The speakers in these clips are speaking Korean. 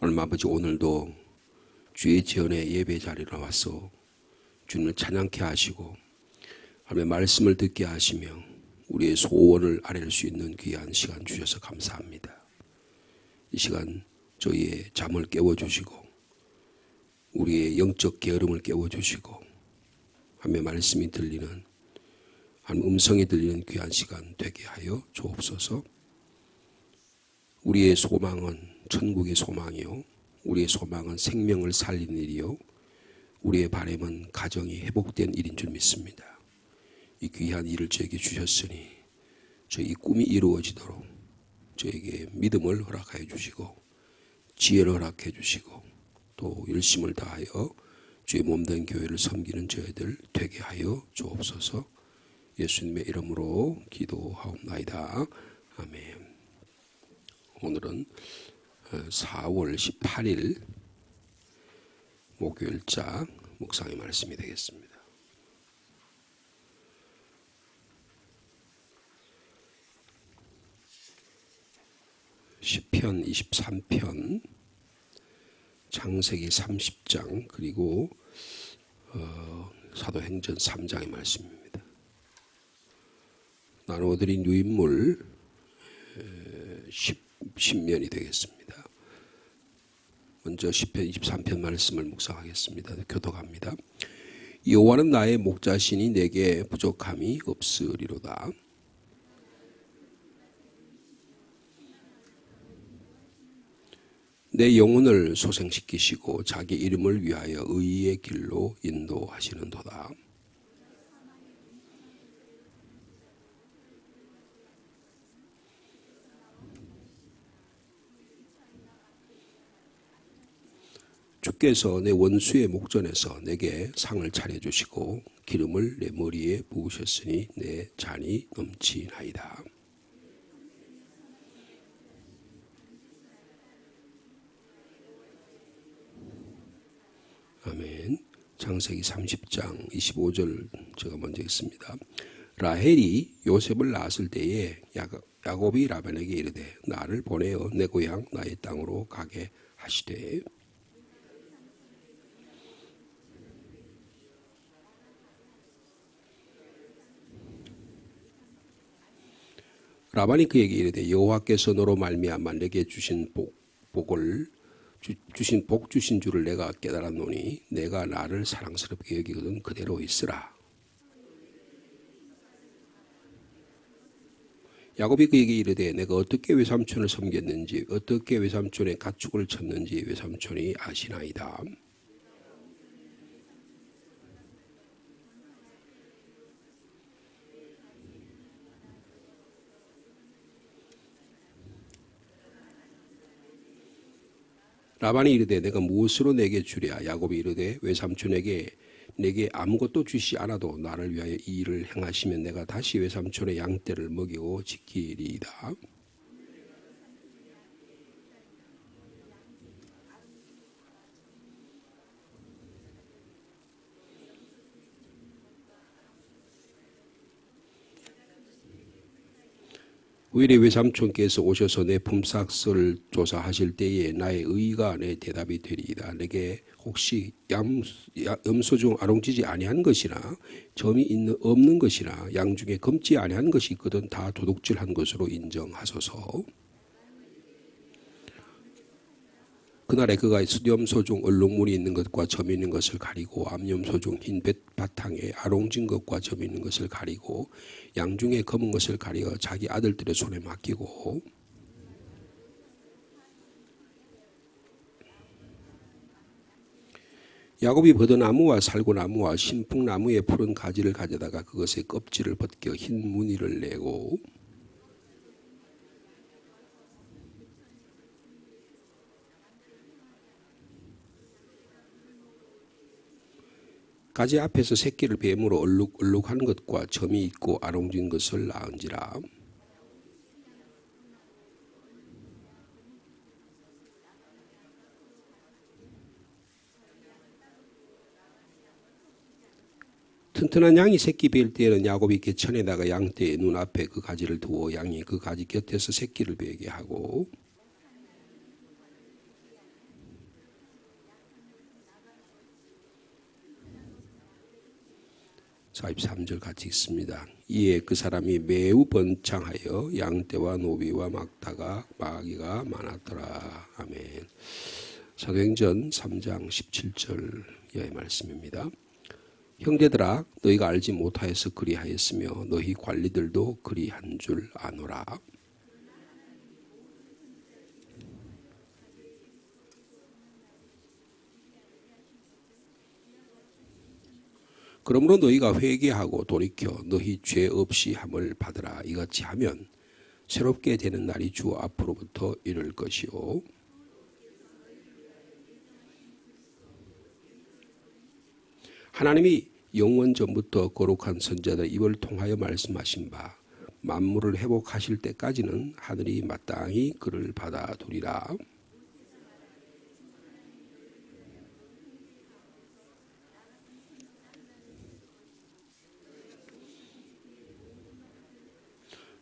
하나님 아버지, 오늘도 주의 전에 예배 자리로 나와서 주님을 찬양케 하시고 하나님의 말씀을 듣게 하시며 우리의 소원을 아뢰를 수 있는 귀한 시간 주셔서 감사합니다. 이 시간 저희의 잠을 깨워주시고 우리의 영적 게으름을 깨워주시고 하나님의 말씀이 들리는 하나님의 음성이 들리는 귀한 시간 되게 하여 주옵소서. 우리의 소망은 천국의 소망이요, 우리의 소망은 생명을 살리는 일이요, 우리의 바람은 가정이 회복된 일인 줄 믿습니다. 이 귀한 일을 저에게 주셨으니 저희 꿈이 이루어지도록 저에게 믿음을 허락하여 주시고 지혜를 허락해 주시고 또 열심을 다하여 주의 몸된 교회를 섬기는 저희들 되게 하여 주옵소서. 예수님의 이름으로 기도하옵나이다. 아멘. 오늘은 4월 18일 목요일자 묵상의 말씀이 되겠습니다. 시편 23편, 창세기 30장, 그리고 사도행전 3장의 말씀입니다. 나누어드린 유인물 10면이 되겠습니다. 먼저 시편 23편 말씀을 묵상하겠습니다. 교독합니다. 여호와는 나의 목자시니 내게 부족함이 없으리로다. 내 영혼을 소생시키시고 자기 이름을 위하여 의의 길로 인도하시는도다. 주께서 내 원수의 목전에서 내게 상을 차려주시고 기름을 내 머리에 부으셨으니 내 잔이 넘치나이다. 아멘. 창세기 30장 25절 제가 먼저 읽습니다. 라헬이 요셉을 낳았을 때에 야곱이 라반에게 이르되 나를 보내어 내 고향 나의 땅으로 가게 하시되 라반이 그에게 이르되 여호와께서 너로 말미암아 내게 주신 복을 주신 줄을 내가 깨달았노니 내가 나를 사랑스럽게 여기거든 그대로 있으라. 야곱이 그에게 이르되 내가 어떻게 외삼촌을 섬겼는지 어떻게 외삼촌의 가축을 쳤는지 외삼촌이 아시나이다. 라반이 이르되 내가 무엇으로 내게 주랴. 야곱이 이르되 외삼촌에게 내게 아무것도 주시 않아도 나를 위하여 이 일을 행하시면 내가 다시 외삼촌의 양떼를 먹이고 지키리이다. 의뢰 외삼촌께서 오셔서 내 품삯을 조사하실 때에 나의 의가 내 대답이 되리이다. 내게 혹시 염소 중 아롱지지 아니한 것이나 점이 없는 것이나 양 중에 검지 아니한 것이 있거든 다 도둑질한 것으로 인정하소서. 그날에 그가 염소 중 얼룩무늬 있는 것과 점이 있는 것을 가리고 암염소 중 흰 바탕에 아롱진 것과 점이 있는 것을 가리고 양 중에 검은 것을 가리어 자기 아들들의 손에 맡기고 야곱이 버드나무와 살구나무와 신풍나무의 푸른 가지를 가져다가 그것의 껍질을 벗겨 흰 무늬를 내고 가지 앞에서 새끼를 뱀으로 얼룩한 것과 점이 있고 아롱진 것을 낳은지라. 튼튼한 양이 새끼 뵐 때에는 야곱이 개천에다가 양떼의 눈앞에 그 가지를 두어 양이 그 가지 곁에서 새끼를 베게 하고 43절 같이 읽습니다. 이에 그 사람이 매우 번창하여 양떼와 노비와 마귀가 많았더라. 아멘. 사도행전 3장 17절의 말씀입니다. 형제들아 너희가 알지 못하여서 그리하였으며 너희 관리들도 그리한 줄 아노라. 그러므로 너희가 회개하고 돌이켜 너희 죄 없이 함을 받으라. 이같이 하면 새롭게 되는 날이 주 앞으로부터 이를 것이요. 하나님이 영원 전부터 거룩한 선지자들 입을 통하여 말씀하신 바 만물을 회복하실 때까지는 하늘이 마땅히 그를 받아두리라.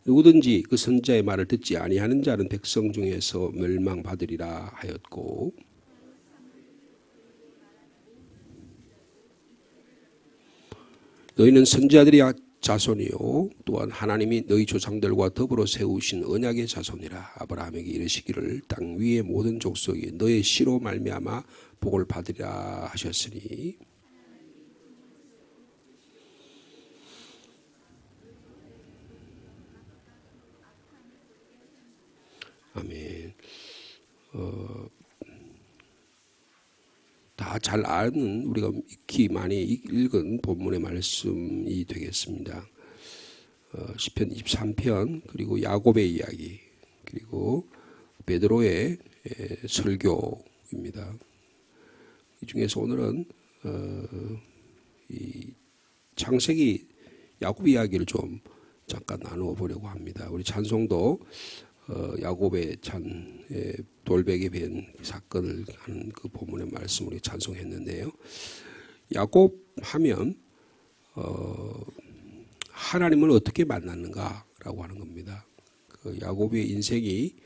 누구든지 그 선지자의 말을 듣지 아니하는 자는 백성 중에서 멸망받으리라 하였고, 너희는 선지자들의 자손이요 또한 하나님이 너희 조상들과 더불어 세우신 언약의 자손이라. 아브라함에게 이르시기를 땅 위의 모든 족속이 너의 씨로 말미암아 복을 받으리라 하셨으니, 아멘. 다 잘 아는, 우리가 익히 많이 읽은 본문의 말씀이 되겠습니다. 시편 23편, 그리고 야곱의 이야기, 그리고 베드로의 설교입니다. 이 중에서 오늘은 이 창세기 야곱 이야기를 좀 잠깐 나누어 보려고 합니다. 우리 찬송도 야곱의 돌베개 벤 사건을 하는 그 본문의 말씀으로 찬송했는데요. 야곱 하면 하나님을 어떻게 만났는가라고 하는 겁니다. 그 야곱의 인생이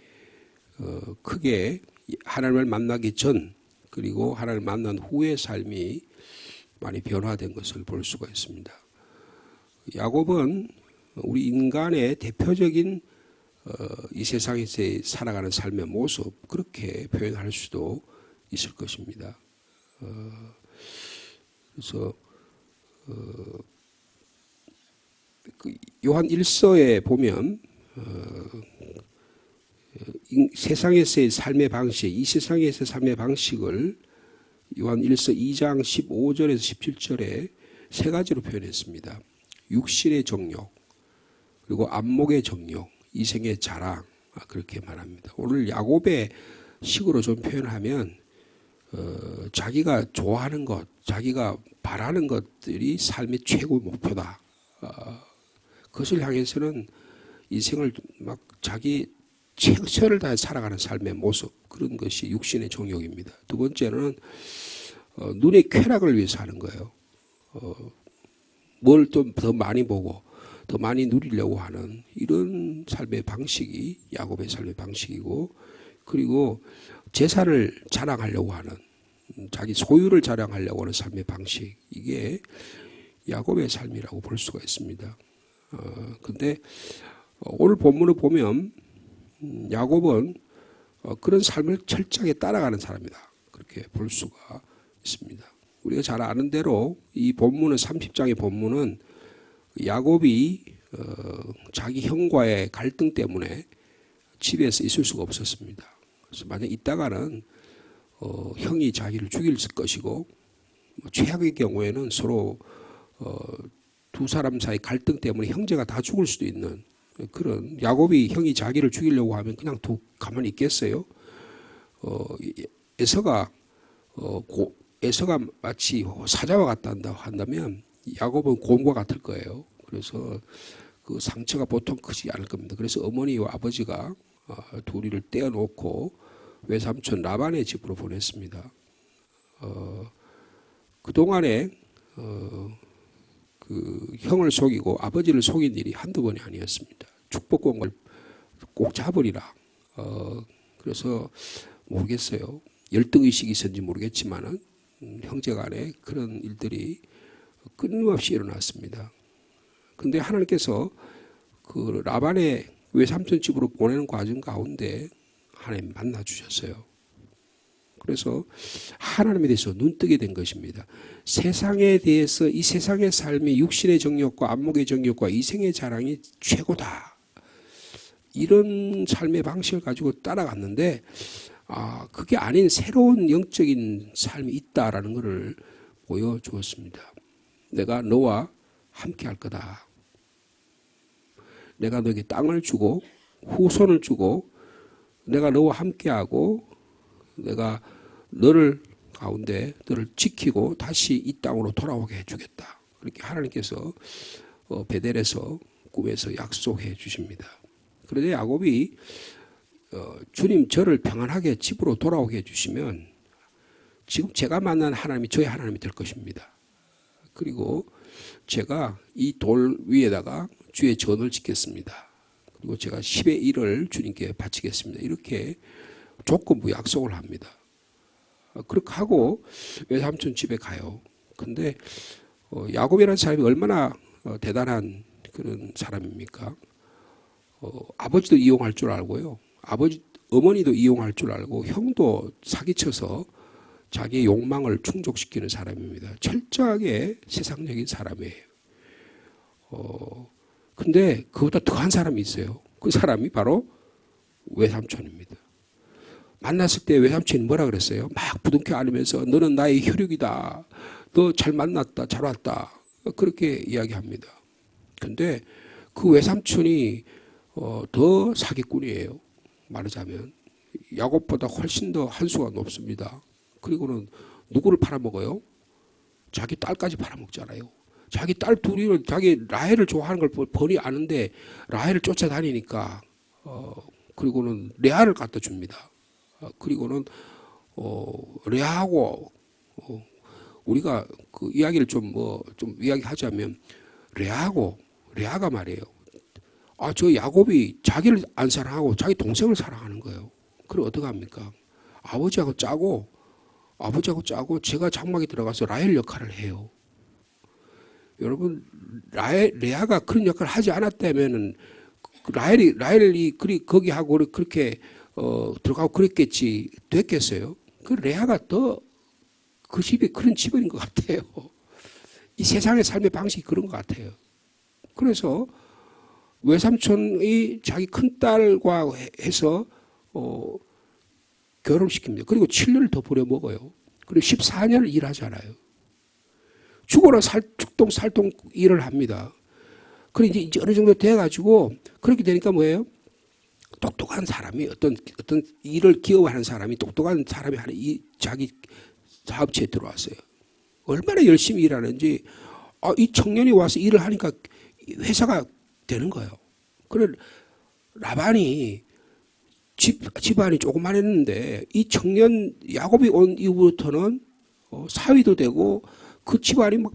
크게 하나님을 만나기 전 그리고 하나님을 만난 후의 삶이 많이 변화된 것을 볼 수가 있습니다. 야곱은 우리 인간의 대표적인 이 세상에서 살아가는 삶의 모습, 그렇게 표현할 수도 있을 것입니다. 그래서 그 요한 1서에 보면 세상에서의 삶의 방식, 이 세상에서의 삶의 방식을 요한 1서 2장 15절에서 17절에 세 가지로 표현했습니다. 육신의 정욕, 그리고 안목의 정욕, 이생의 자랑, 그렇게 말합니다. 오늘 야곱의 식으로 좀 표현하면 자기가 좋아하는 것, 자기가 바라는 것들이 삶의 최고 목표다. 그것을 향해서는 인생을 막 자기 최선을 다해 살아가는 삶의 모습, 그런 것이 육신의 정욕입니다. 두 번째는 눈의 쾌락을 위해서 하는 거예요. 뭘 좀 더 많이 보고 더 많이 누리려고 하는 이런 삶의 방식이 야곱의 삶의 방식이고, 그리고 재산을 자랑하려고 하는, 자기 소유를 자랑하려고 하는 삶의 방식, 이게 야곱의 삶이라고 볼 수가 있습니다. 근데 오늘 본문을 보면 야곱은 그런 삶을 철저하게 따라가는 사람이다, 그렇게 볼 수가 있습니다. 우리가 잘 아는 대로 이 본문은 30장의 본문은 야곱이 자기 형과의 갈등 때문에 집에서 있을 수가 없었습니다. 그래서 만약 있다가는 형이 자기를 죽일 것이고, 최악의 경우에는 서로 두 사람 사이 갈등 때문에 형제가 다 죽을 수도 있는 그런, 야곱이 형이 자기를 죽이려고 하면 그냥 가만히 있겠어요? 에서가 마치 사자와 같다 한다면 야곱은 곰과 같을 거예요. 그래서 그 상처가 보통 크지 않을 겁니다. 그래서 어머니와 아버지가 둘이를 떼어놓고 외삼촌 라반의 집으로 보냈습니다. 그동안에 그 형을 속이고 아버지를 속인 일이 한두 번이 아니었습니다. 축복권을 꼭 잡으리라. 그래서 모르겠어요. 열등의식이 있었는지 모르겠지만은 형제간에 그런 일들이 끊임없이 일어났습니다. 근데 하나님께서 그 라반의 외삼촌 집으로 보내는 과정 가운데 하나님 만나 주셨어요. 그래서 하나님에 대해서 눈뜨게 된 것입니다. 세상에 대해서 이 세상의 삶이 육신의 정욕과 안목의 정욕과 이생의 자랑이 최고다. 이런 삶의 방식을 가지고 따라갔는데 그게 아닌 새로운 영적인 삶이 있다라는 것을 보여주었습니다. 내가 너와 함께 할 거다. 내가 너에게 땅을 주고 후손을 주고 내가 너와 함께하고 내가 너를 가운데 너를 지키고 다시 이 땅으로 돌아오게 해주겠다. 그렇게 하나님께서 베델에서 꿈에서 약속해 주십니다. 그런데 야곱이 주님 저를 평안하게 집으로 돌아오게 해주시면 지금 제가 만난 하나님이 저의 하나님이 될 것입니다. 그리고 제가 이 돌 위에다가 주의 전을 짓겠습니다. 그리고 제가 10의 1을 주님께 바치겠습니다. 이렇게 조건부 약속을 합니다. 그렇게 하고 외삼촌 집에 가요. 근데 야곱이라는 사람이 얼마나 대단한 그런 사람입니까? 아버지도 이용할 줄 알고요. 어머니도 이용할 줄 알고 형도 사기쳐서 자기의 욕망을 충족시키는 사람입니다. 철저하게 세상적인 사람이에요. 근데 그보다 더한 사람이 있어요. 그 사람이 바로 외삼촌입니다. 만났을 때 외삼촌이 뭐라 그랬어요? 막 부둥켜 안으면서 너는 나의 혈육이다. 너 잘 만났다. 잘 왔다. 그렇게 이야기합니다. 근데 그 외삼촌이 더 사기꾼이에요. 말하자면 야곱보다 훨씬 더 한 수가 높습니다. 그리고는 누구를 팔아먹어요? 자기 딸까지 팔아먹잖아요. 자기 딸 둘이를 자기 라헬을 좋아하는 걸 뻔히 아는데 라헬을 쫓아다니니까 그리고는 레아를 갖다 줍니다. 그리고는 레아하고 우리가 그 이야기를 좀 이야기하자면 레아가 말이에요. 저 야곱이 자기를 안 사랑하고 자기 동생을 사랑하는 거예요. 그럼 어떡합니까? 아버지하고 짜고 제가 장막에 들어가서 라헬 역할을 해요. 여러분 레아가 그런 역할을 하지 않았다면은 라헬이 거기 하고 그렇게 들어가고 그랬겠지 됐겠어요. 그 레아가 더 그 집이 그런 집인 것 같아요. 이 세상의 삶의 방식이 그런 것 같아요. 그래서 외삼촌이 자기 큰딸과 해서 결혼시킵니다. 그리고 7년을 더 부려먹어요. 그리고 14년을 일하잖아요. 죽어라 살똥 일을 합니다. 그리고 이제 어느 정도 돼가지고 그렇게 되니까 뭐예요? 똑똑한 사람이 어떤 일을 기업하는 사람이 똑똑한 사람이 하는 자기 사업체에 들어왔어요. 얼마나 열심히 일하는지 이 청년이 와서 일을 하니까 회사가 되는 거예요. 그래 라반이 집안이 조그만했는데 이 청년 야곱이 온 이후부터는 사위도 되고 그 집안이 막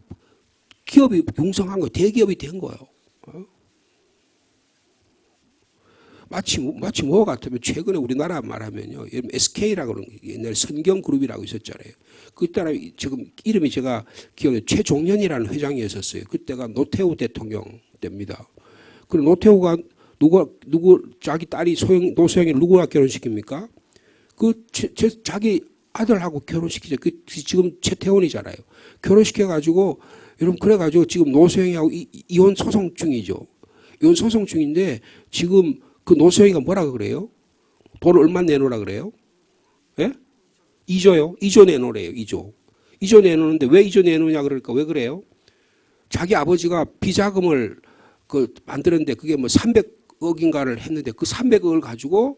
기업이 융성한 거예요. 대기업이 된 거예요. 마치 뭐 같으면 최근에 우리나라 말하면요. SK라고 그러는 옛날에 선경그룹이라고 있었잖아요. 그때 지금 이름이 제가 기억에 최종년이라는 회장이었었어요. 그때가 노태우 대통령 때입니다. 그리고 노태우가 누구 자기 딸이 노소영이 누구와 결혼시킵니까? 자기 아들하고 결혼시키죠. 지금 최태원이잖아요. 결혼시켜가지고 여러분 그래가지고 지금 노소영이하고 이혼 소송 중이죠. 이혼 소송 중인데 지금 그 노소영이가 뭐라고 그래요? 돈 얼마 내놓으라 그래요? 예? 2조요? 2조 내놓으래요. 2조 내놓는데 왜 2조 내놓으냐 그럴까? 왜 그래요? 자기 아버지가 비자금을 만드는데 그게 뭐 300억인가를 했는데 그 300억을 가지고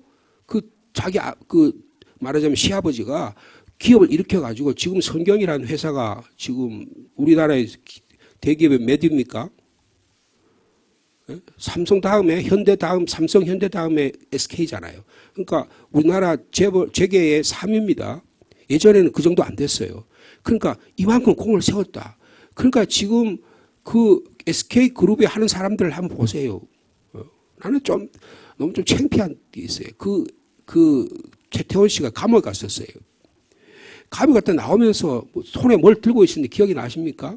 말하자면 시아버지가 기업을 일으켜가지고 지금 성경이라는 회사가 지금 우리나라의 대기업의 몇 위입니까? 삼성 다음에 삼성 현대 다음에 SK잖아요. 그러니까 우리나라 재계의 3위입니다. 예전에는 그 정도 안 됐어요. 그러니까 이만큼 공을 세웠다. 그러니까 지금 그 SK 그룹에 하는 사람들 한번 보세요. 나는 너무 좀 창피한 게 있어요. 최태원 씨가 감옥에 갔었어요. 감옥에 갔다 나오면서 손에 뭘 들고 있었는데 기억이 나십니까?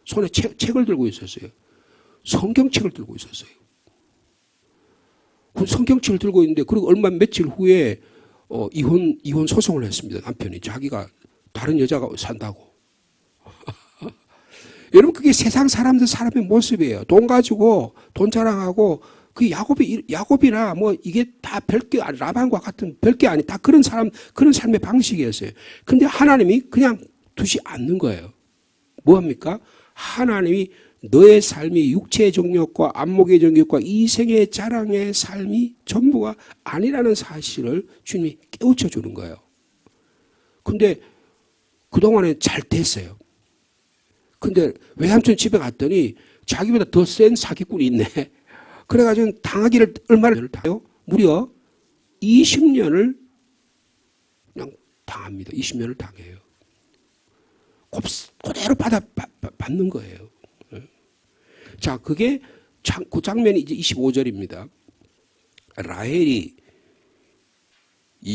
손에 책을 들고 있었어요. 성경책을 들고 있었어요. 그 성경책을 들고 있는데 그리고 얼마 며칠 후에 이혼 소송을 했습니다. 남편이 자기가 다른 여자가 산다고. 여러분 그게 세상 사람들 사람의 모습이에요. 돈 가지고 돈 자랑하고 그 야곱이나 뭐 이게 다 별게 아니 라반과 같은 별게 아니 다 그런 삶의 방식이었어요. 근데 하나님이 그냥 두지 않는 거예요. 뭐 합니까? 하나님이 너의 삶이 육체의 정욕과 안목의 정욕과 이생의 자랑의 삶이 전부가 아니라는 사실을 주님이 깨우쳐 주는 거예요. 근데 그동안에 잘 됐어요. 근데 외삼촌 집에 갔더니 자기보다 더 센 사기꾼이 있네. 그래가지고 당하기를 얼마나 타요? 무려 20년을 그냥 당합니다. 20년을 당해요. 그대로 받는 거예요. 자, 그게 그 장면이 이제 25절입니다. 라헬이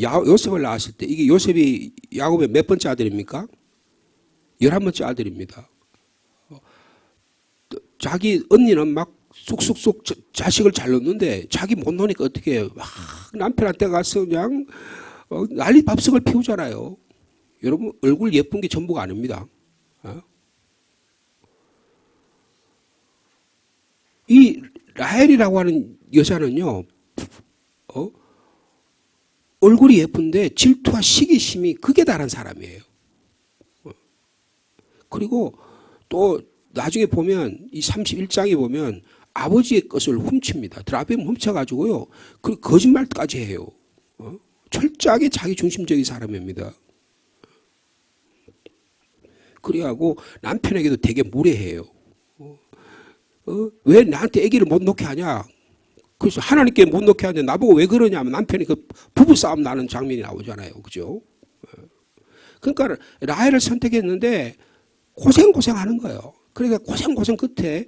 요셉을 낳았을 때 이게 요셉이 야곱의 몇 번째 아들입니까? 11번째 아들입니다. 자기 언니는 막 쑥쑥쑥 자식을 잘 놓는데 자기 못 놓으니까 어떻게 해요? 막 남편한테 가서 그냥 난리 밥석을 피우잖아요. 여러분 얼굴 예쁜 게 전부가 아닙니다. 이 라헬이라고 하는 여자는요. 얼굴이 예쁜데 질투와 시기심이 극에 달한 사람이에요. 그리고 또 나중에 보면 이 31장에 보면 아버지의 것을 훔칩니다. 드라빔 훔쳐가지고요. 그 거짓말까지 해요. 철저하게 자기 중심적인 사람입니다. 그래하고 남편에게도 되게 무례해요. 왜 나한테 아기를 못 놓게 하냐? 그래서 하나님께 못 놓게 하는데 나보고 왜 그러냐면 남편이 그 부부싸움 나는 장면이 나오잖아요. 그죠? 그러니까 라헬을 선택했는데 고생하는 거예요. 그러니까 고생 끝에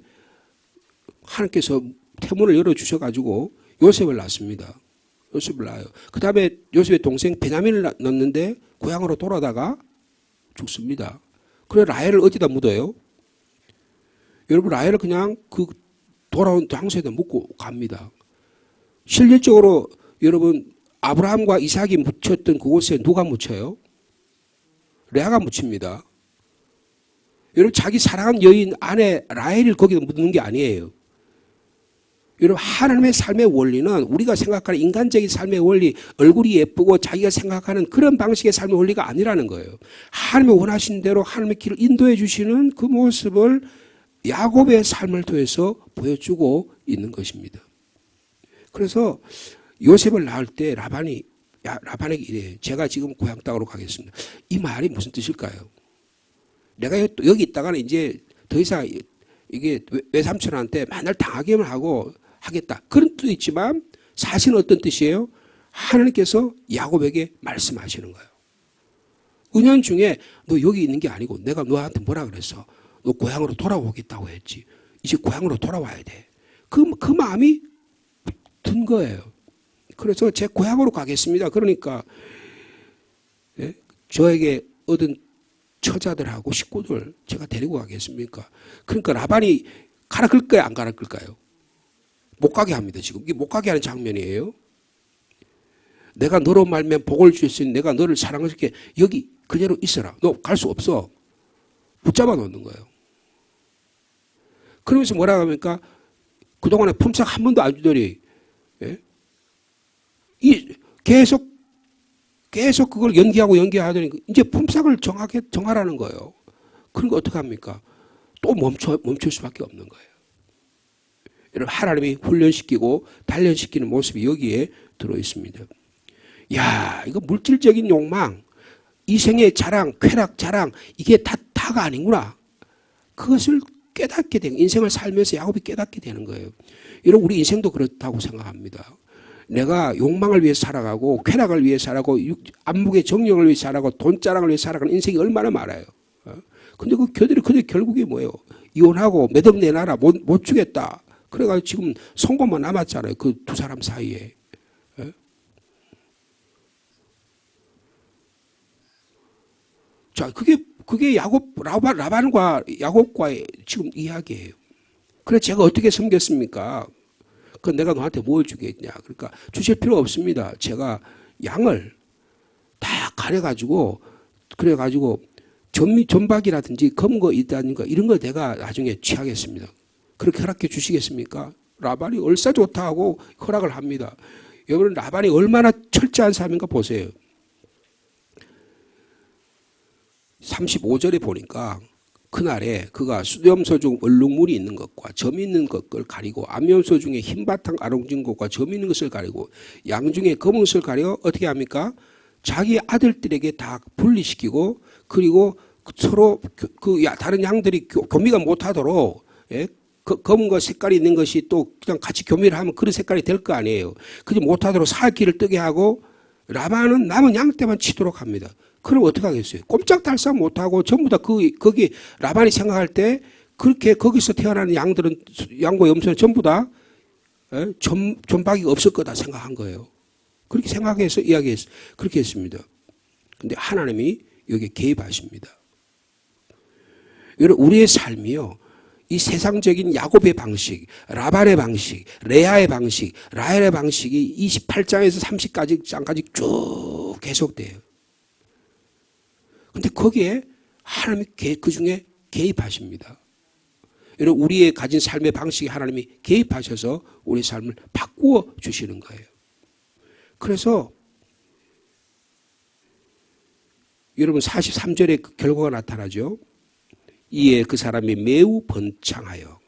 하나님께서 태문을 열어주셔가지고 요셉을 낳습니다. 요셉을 낳아요. 그 다음에 요셉의 동생 베냐민을 낳는데 고향으로 돌아다가 죽습니다. 그래 라헬을 어디다 묻어요? 여러분 라헬을 그냥 그 돌아온 장소에다 묻고 갑니다. 실질적으로 여러분 아브라함과 이삭이 묻혔던 그곳에 누가 묻혀요? 레아가 묻힙니다. 여러분 자기 사랑하는 여인 아내 라헬을 거기다 묻는 게 아니에요. 여러분 하나님의 삶의 원리는 우리가 생각하는 인간적인 삶의 원리, 얼굴이 예쁘고 자기가 생각하는 그런 방식의 삶의 원리가 아니라는 거예요. 하나님이 원하신 대로 하나님의 길을 인도해 주시는 그 모습을 야곱의 삶을 통해서 보여주고 있는 것입니다. 그래서 요셉을 낳을 때 라반에게 이래요. 제가 지금 고향 땅으로 가겠습니다. 이 말이 무슨 뜻일까요? 내가 여기 있다가는 이제 더 이상 이게 외삼촌한테 맨날 당하기만 하고 하겠다. 그런 뜻도 있지만 사실은 어떤 뜻이에요? 하나님께서 야곱에게 말씀하시는 거예요. 은연중에 너 여기 있는 게 아니고 내가 너한테 뭐라 그랬어? 너 고향으로 돌아오겠다고 했지. 이제 고향으로 돌아와야 돼. 그 마음이 든 거예요. 그래서 제 고향으로 가겠습니다. 그러니까 저에게 얻은 처자들하고 식구들 제가 데리고 가겠습니까? 그러니까 라반이 가라 끌까요? 안 가라 끌까요? 못 가게 합니다. 지금 이게 못 가게 하는 장면이에요. 내가 너로 말면 복을 줄 수 있는 내가 너를 사랑할게. 여기 그대로 있어라. 너 갈 수 없어. 붙잡아 놓는 거예요. 그러면서 뭐라 합니까? 그동안에 품삯 한 번도 안 주더니 계속 그걸 연기하더니 이제 품삯을 정하라는 거예요. 그러니까 어떻게 합니까? 또 멈출 수밖에 없는 거예요. 여러분 하나님이 훈련시키고 단련시키는 모습이 여기에 들어 있습니다. 야, 이거 물질적인 욕망, 이생의 자랑, 쾌락 자랑 이게 다가 아니구나. 그것을 깨닫게 되는 인생을 살면서 야곱이 깨닫게 되는 거예요. 여러분 우리 인생도 그렇다고 생각합니다. 내가 욕망을 위해 살아가고 쾌락을 위해 살아가고 안목의 정력을 위해 살아가고 돈자랑을 위해 살아가는 인생이 얼마나 많아요. 근데 그들이 결국에 뭐예요? 이혼하고 몇 억 내놔라 못 주겠다. 그래가지고 지금 송곳만 남았잖아요. 그 두 사람 사이에. 자, 그게 라반과 야곱과의 지금 이야기예요. 그래 제가 어떻게 섬겼습니까? 그 내가 너한테 뭘 주겠냐? 그러니까 주실 필요 없습니다. 제가 양을 다 가려가지고 그래가지고 전박이라든지 검은 거 있다든가 이런 거 내가 나중에 취하겠습니다. 그렇게 허락해 주시겠습니까? 라반이 얼싸 좋다 하고 허락을 합니다. 여러분 라반이 얼마나 철저한 사람인가 보세요. 35절에 보니까 그날에 그가 수염소 중 얼룩물이 있는 것과 점 있는 것을 가리고 암염소 중에 흰바탕 아롱진 것과 점 있는 것을 가리고 양 중에 검은 것을 가려 어떻게 합니까? 자기 아들들에게 다 분리시키고 그리고 서로 다른 양들이 교미가 못하도록 예? 검은 거 색깔이 있는 것이 또 그냥 같이 교미를 하면 그런 색깔이 될 거 아니에요. 그지 못하도록 살길을 뜨게 하고 라반은 남은 양 때만 치도록 합니다. 그럼 어떻게 하겠어요? 꼼짝달싹 못하고 전부 다 거기 라반이 생각할 때 그렇게 거기서 태어나는 양들은 양과 염소는 전부 다 존박이 없을 거다 생각한 거예요. 그렇게 생각해서 이야기했어요. 그렇게 했습니다. 근데 하나님이 여기에 개입하십니다. 여러분 우리의 삶이요. 이 세상적인 야곱의 방식, 라반의 방식, 레아의 방식, 라헬의 방식이 28장에서 30장까지 쭉 계속돼요. 근데 거기에 하나님이 그 중에 개입하십니다. 여러분 우리의 가진 삶의 방식에 하나님이 개입하셔서 우리 삶을 바꾸어 주시는 거예요. 그래서 여러분 43절에 그 결과가 나타나죠. 이에 그 사람이 매우 번창하여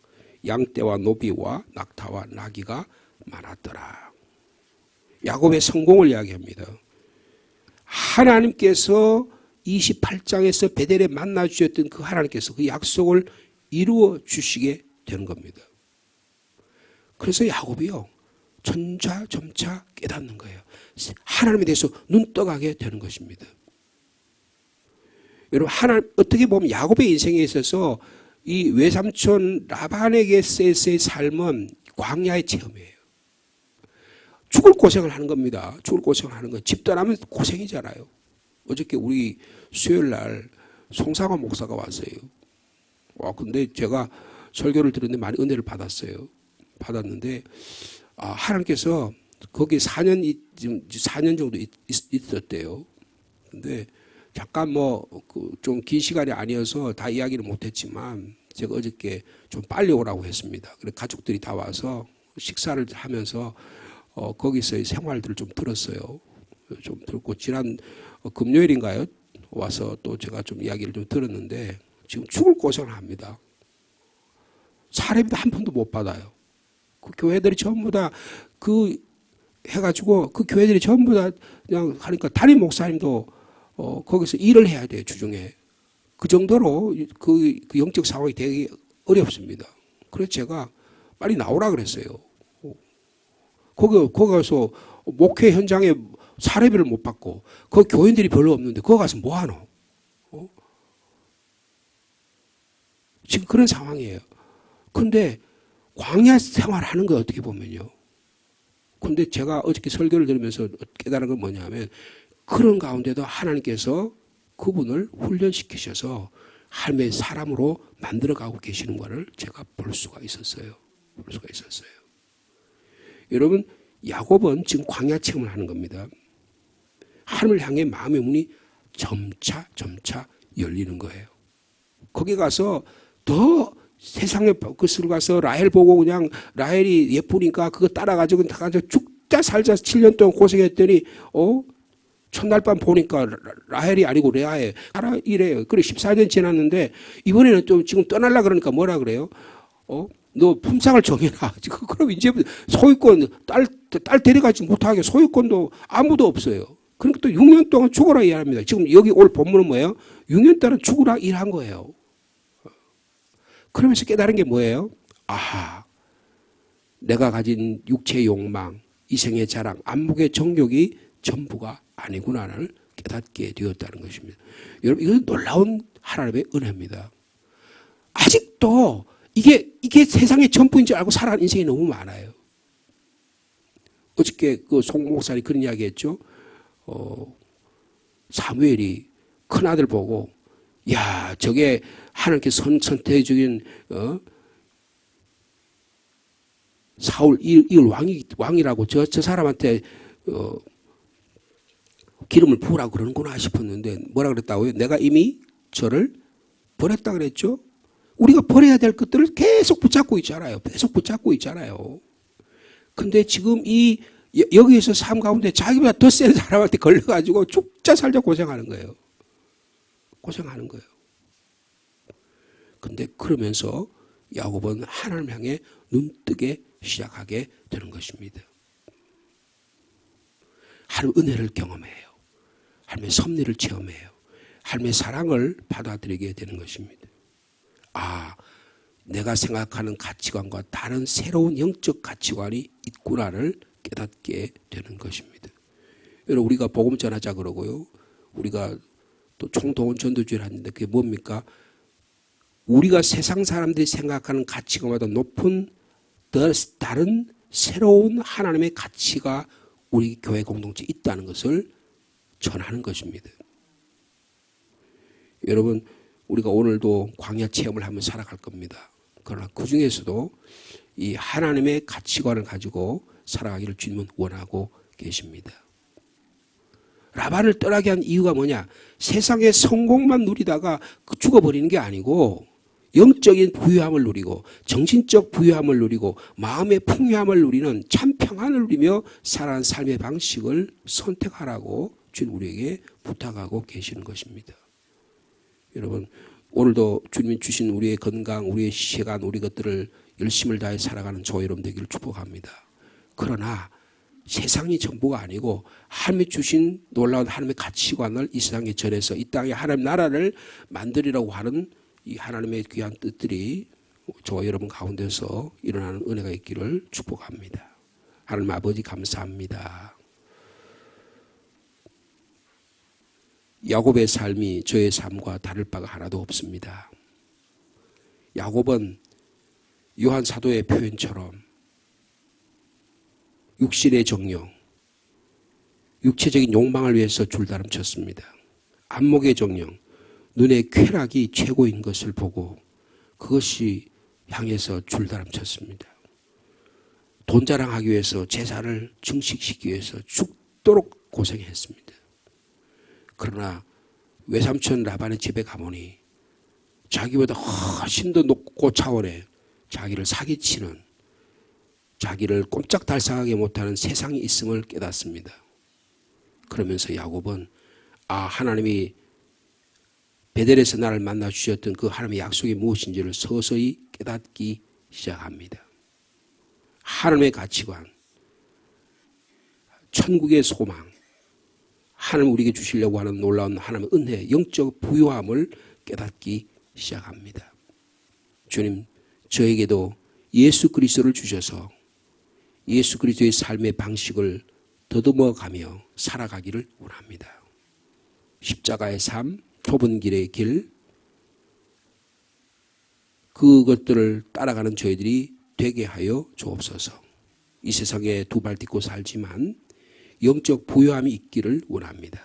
양떼와 노비와 낙타와 나귀가 많았더라. 야곱의 성공을 이야기합니다. 하나님께서 28장에서 베델에 만나 주셨던 그 하나님께서 그 약속을 이루어 주시게 되는 겁니다. 그래서 야곱이요. 점차 깨닫는 거예요. 하나님에 대해서 눈떠가게 되는 것입니다. 여러분 하나님 어떻게 보면 야곱의 인생에 있어서 이 외삼촌 라반에게서의 삶은 광야의 체험이에요. 죽을 고생을 하는 겁니다. 죽을 고생을 하는 거. 집 떠나면 고생이잖아요. 어저께 우리 수요일 날 송상화 목사가 왔어요. 근데 제가 설교를 들었는데 많이 은혜를 받았어요. 받았는데 하나님께서 거기 4년 정도 있었대요. 근데 잠깐 좀 긴 시간이 아니어서 다 이야기를 못했지만 제가 어저께 좀 빨리 오라고 했습니다. 그래서 가족들이 다 와서 식사를 하면서 거기서의 생활들을 좀 들었어요. 좀 듣고 지난 금요일인가요? 와서 또 제가 좀 이야기를 좀 들었는데 지금 죽을 고생을 합니다. 사례비도 한 푼도 못 받아요. 그 교회들이 전부 다 해가지고 그 교회들이 전부 다 그냥 하니까 담임 목사님도 거기서 일을 해야 돼요, 주중에. 그 정도로 그 영적 상황이 되게 어렵습니다. 그래서 제가 빨리 나오라 그랬어요. 거기 가서 목회 현장에 사례비를 못 받고, 그 교인들이 별로 없는데, 거기 가서 뭐 하노? 지금 그런 상황이에요. 근데 광야 생활하는 거 어떻게 보면요. 근데 제가 어저께 설교를 들으면서 깨달은 건 뭐냐면, 그런 가운데도 하나님께서 그분을 훈련시키셔서 하나님의 사람으로 만들어가고 계시는 것을 제가 볼 수가 있었어요. 여러분, 야곱은 지금 광야 체험을 하는 겁니다. 하나님을 향해 마음의 문이 점차 열리는 거예요. 거기 가서 더 세상에 그것을 가서 라헬 보고 그냥 라헬이 예쁘니까 그거 따라가지고 죽자 살자 7년 동안 고생했더니 첫날 밤 보니까 라헬이 아니고 레아예요. 이래요. 그래 14년 지났는데 이번에는 좀 지금 떠날라 그러니까 뭐라 그래요? 너 품상을 정해라. 그럼 이제 소유권 딸 데려가지 못하게 소유권도 아무도 없어요. 그러니까 또 6년 동안 죽어라 일합니다. 지금 여기 올 본문은 뭐예요? 6년 동안 죽으라 일한 거예요. 그러면서 깨달은 게 뭐예요? 내가 가진 육체의 욕망, 이생의 자랑, 안목의 정욕이 전부가 아니구나를 깨닫게 되었다는 것입니다. 여러분 이건 놀라운 하나님의 은혜입니다. 아직도 이게 세상의 전부인 줄 알고 살아가는 인생이 너무 많아요. 어저께 그 송 목사님 그런 이야기 했죠. 사무엘이 큰아들 보고 야, 저게 하나님께 선택적인 사울 이 왕이라고 저 사람한테 기름을 부으라고 그러는구나 싶었는데 뭐라 그랬다고요? 내가 이미 저를 버렸다 그랬죠? 우리가 버려야 될 것들을 계속 붙잡고 있잖아요. 계속 붙잡고 있잖아요. 근데 지금 여기에서 삶 가운데 자기보다 더 센 사람한테 걸려가지고 죽자 살자 고생하는 거예요. 고생하는 거예요. 근데 그러면서 야곱은 하나님 향해 눈뜨게 시작하게 되는 것입니다. 하나님 은혜를 경험해요. 하나님의 섭리를 체험해요. 하나님의 사랑을 받아들이게 되는 것입니다. 아, 내가 생각하는 가치관과 다른 새로운 영적 가치관이 있구나를 깨닫게 되는 것입니다. 여러분, 우리가 복음 전하자 그러고요. 우리가 또 총동원 전도주의를 하는데 그게 뭡니까? 우리가 세상 사람들이 생각하는 가치관보다 높은 다른 새로운 하나님의 가치가 우리 교회 공동체에 있다는 것을 전하는 것입니다. 여러분, 우리가 오늘도 광야 체험을 한번 살아갈 겁니다. 그러나 그 중에서도 이 하나님의 가치관을 가지고 살아가기를 주님은 원하고 계십니다. 라반을 떠나게 한 이유가 뭐냐? 세상의 성공만 누리다가 죽어버리는 게 아니고 영적인 부유함을 누리고 정신적 부유함을 누리고 마음의 풍요함을 누리는 참 평안을 누리며 살아가는 삶의 방식을 선택하라고 주님 우리에게 부탁하고 계시는 것입니다. 여러분, 오늘도 주님이 주신 우리의 건강, 우리의 시간, 우리 것들을 열심을 다해 살아가는 저와 여러분 되기를 축복합니다. 그러나 세상이 전부가 아니고 하나님이 주신 놀라운 하나님의 가치관을 이 세상에 전해서 이 땅에 하나님 나라를 만들이라고 하는 이 하나님의 귀한 뜻들이 저와 여러분 가운데서 일어나는 은혜가 있기를 축복합니다. 하나님 아버지 감사합니다. 야곱의 삶이 저의 삶과 다를 바가 하나도 없습니다. 야곱은 요한 사도의 표현처럼 육신의 정욕, 육체적인 욕망을 위해서 줄다름쳤습니다. 안목의 정욕, 눈의 쾌락이 최고인 것을 보고 그것이 향해서 줄다름쳤습니다. 돈 자랑하기 위해서 제사를 증식시키기 위해서 죽도록 고생했습니다. 그러나 외삼촌 라반의 집에 가보니 자기보다 훨씬 더 높고 차원의 자기를 사기치는 자기를 꼼짝달싹하게 못하는 세상이 있음을 깨닫습니다. 그러면서 야곱은 하나님이 베델에서 나를 만나 주셨던 그 하나님의 약속이 무엇인지를 서서히 깨닫기 시작합니다. 하나님의 가치관, 천국의 소망, 하나님 우리에게 주시려고 하는 놀라운 하나님의 은혜, 영적 부유함을 깨닫기 시작합니다. 주님, 저에게도 예수 그리스도를 주셔서 예수 그리스도의 삶의 방식을 더듬어가며 살아가기를 원합니다. 십자가의 삶, 좁은 길의 길, 그것들을 따라가는 저희들이 되게 하여 주옵소서. 이 세상에 두 발 딛고 살지만 영적 부유함이 있기를 원합니다.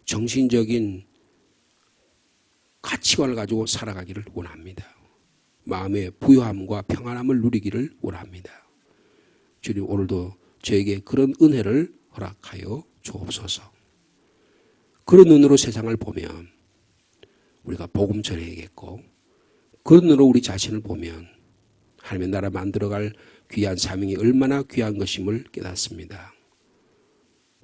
정신적인 가치관을 가지고 살아가기를 원합니다. 마음의 부유함과 평안함을 누리기를 원합니다. 주님, 오늘도 저에게 그런 은혜를 허락하여 주옵소서. 그런 눈으로 세상을 보면 우리가 복음 전해야겠고, 그런 눈으로 우리 자신을 보면 하나님의 나라 만들어갈 귀한 사명이 얼마나 귀한 것임을 깨닫습니다.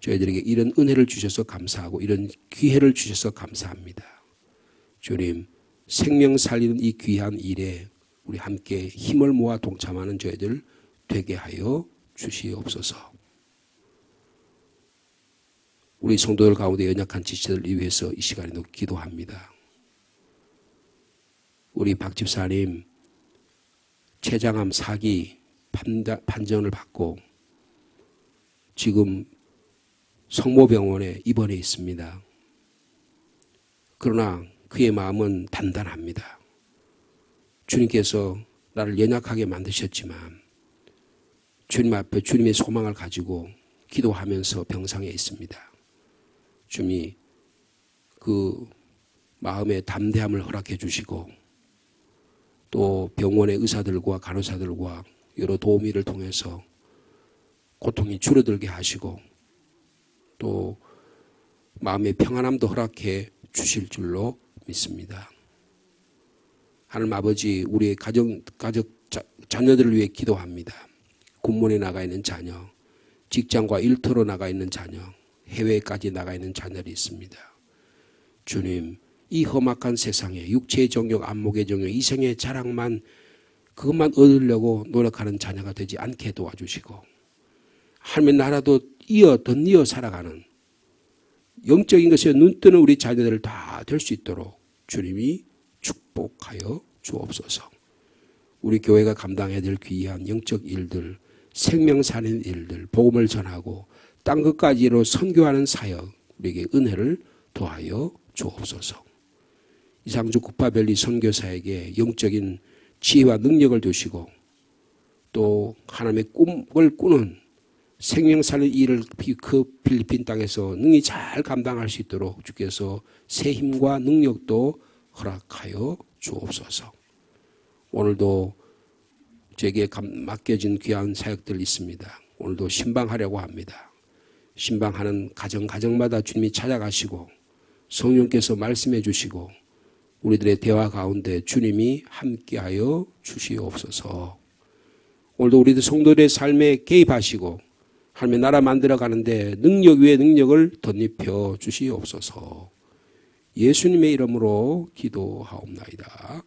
저희들에게 이런 은혜를 주셔서 감사하고 이런 기회를 주셔서 감사합니다. 주님, 생명 살리는 이 귀한 일에 우리 함께 힘을 모아 동참하는 저희들 되게 하여 주시옵소서. 우리 성도들 가운데 연약한 지체들을 위해서 이 시간에도 기도합니다. 우리 박 집사님 췌장암 4기 판정을 받고 지금 성모병원에 입원해 있습니다. 그러나 그의 마음은 단단합니다. 주님께서 나를 연약하게 만드셨지만 주님 앞에 주님의 소망을 가지고 기도하면서 병상에 있습니다. 주님이 그 마음의 담대함을 허락해 주시고 또 병원의 의사들과 간호사들과 여러 도우미를 통해서 고통이 줄어들게 하시고 또 마음의 평안함도 허락해 주실 줄로 믿습니다. 하나님 아버지, 우리의 가족 자녀들을 위해 기도합니다. 군문에 나가 있는 자녀, 직장과 일터로 나가 있는 자녀, 해외까지 나가 있는 자녀들이 있습니다. 주님, 이 험악한 세상에 육체의 정욕, 안목의 정욕, 이성의 자랑만 그것만 얻으려고 노력하는 자녀가 되지 않게 도와주시고 하나님의 나라도 덧이어 살아가는 영적인 것에 눈뜨는 우리 자녀들 다 될 수 있도록 주님이 축복하여 주옵소서. 우리 교회가 감당해야 될 귀한 영적 일들, 생명 사는 일들, 복음을 전하고 땅 끝까지로 선교하는 사역, 우리에게 은혜를 더하여 주옵소서. 이상주 구파밸리 선교사에게 영적인 지혜와 능력을 주시고 또 하나님의 꿈을 꾸는 생명 사는 일을 그 필리핀 땅에서 능히 잘 감당할 수 있도록 주께서 새 힘과 능력도 허락하여 주옵소서. 오늘도 제게 맡겨진 귀한 사역들 있습니다. 오늘도 신방하려고 합니다. 신방하는 가정마다 주님이 찾아가시고 성령께서 말씀해 주시고 우리들의 대화 가운데 주님이 함께하여 주시옵소서. 오늘도 우리들 성도들의 삶에 개입하시고 하나님의 나라 만들어가는데 능력 위에 능력을 덧입혀 주시옵소서. 예수님의 이름으로 기도하옵나이다.